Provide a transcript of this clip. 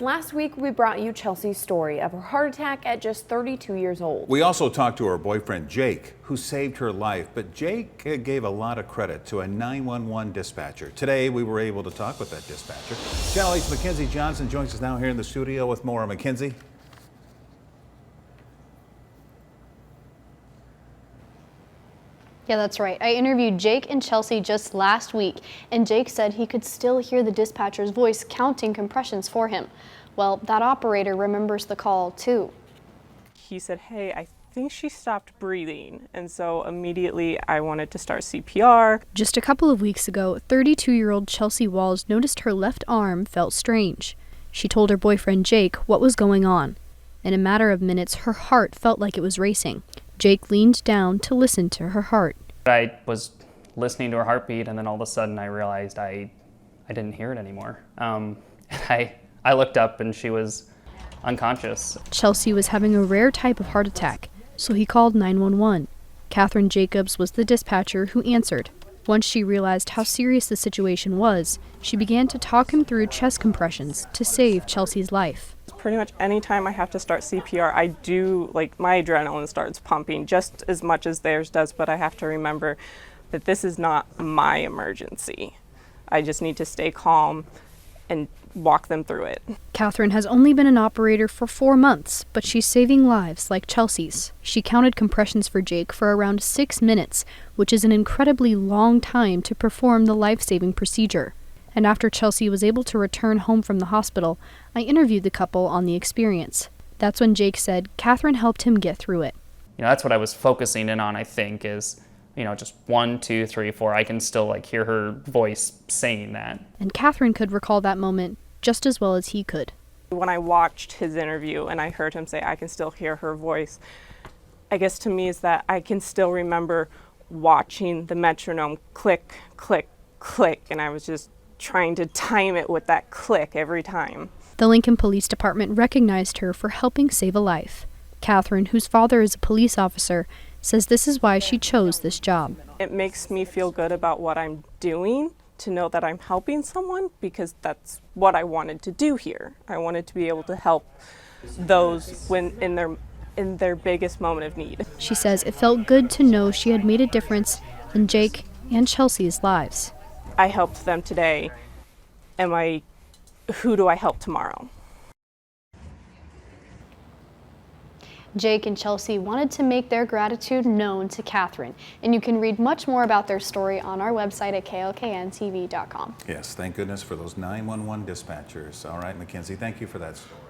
Last week, we brought you Chelsea's story of her heart attack at just 32 years old. We also talked to her boyfriend, Jake, who saved her life. But Jake gave a lot of credit to a 911 dispatcher. Today, we were able to talk with that dispatcher. Channel 8's Mackenzie Johnson joins us now here in the studio with more. Mackenzie? Yeah, that's right. I interviewed Jake and Chelsea just last week, and Jake said he could still hear the dispatcher's voice counting compressions for him. Well, that operator remembers the call too. He said, "Hey, I think she stopped breathing." And so immediately I wanted to start CPR. Just a couple of weeks ago, 32-year-old Chelsea Walls noticed her left arm felt strange. She told her boyfriend Jake what was going on. In a matter of minutes, her heart felt like it was racing. Jake leaned down to listen to her heart. I was listening to her heartbeat, and then all of a sudden I realized I didn't hear it anymore. I looked up and she was unconscious. Chelsea was having a rare type of heart attack, so he called 911. Catherine Jacobs was the dispatcher who answered. Once she realized how serious the situation was, she began to talk him through chest compressions to save Chelsea's life. Pretty much any time I have to start CPR, I do, my adrenaline starts pumping just as much as theirs does, but I have to remember that this is not my emergency. I just need to stay calm and walk them through it. Catherine has only been an operator for 4 months, but she's saving lives like Chelsea's. She counted compressions for Jake for around 6 minutes, which is an incredibly long time to perform the life-saving procedure. And after Chelsea was able to return home from the hospital, I interviewed the couple on the experience. That's when Jake said Catherine helped him get through it. That's what I was focusing in on, I think, is, just 1, 2, 3, 4. I can still hear her voice saying that. And Catherine could recall that moment just as well as he could. When I watched his interview and I heard him say, "I can still hear her voice," I guess to me is that I can still remember watching the metronome click, click, click, and I was just trying to time it with that click every time. The Lincoln Police Department recognized her for helping save a life. Catherine, whose father is a police officer, says this is why she chose this job. It makes me feel good about what I'm doing, to know that I'm helping someone, because that's what I wanted to do here. I wanted to be able to help those when in their biggest moment of need. She says it felt good to know she had made a difference in Jake and Chelsea's lives. I helped them today. Who do I help tomorrow? Jake and Chelsea wanted to make their gratitude known to Catherine, and you can read much more about their story on our website at klkntv.com. Yes, thank goodness for those 911 dispatchers. All right, Mackenzie, thank you for that story.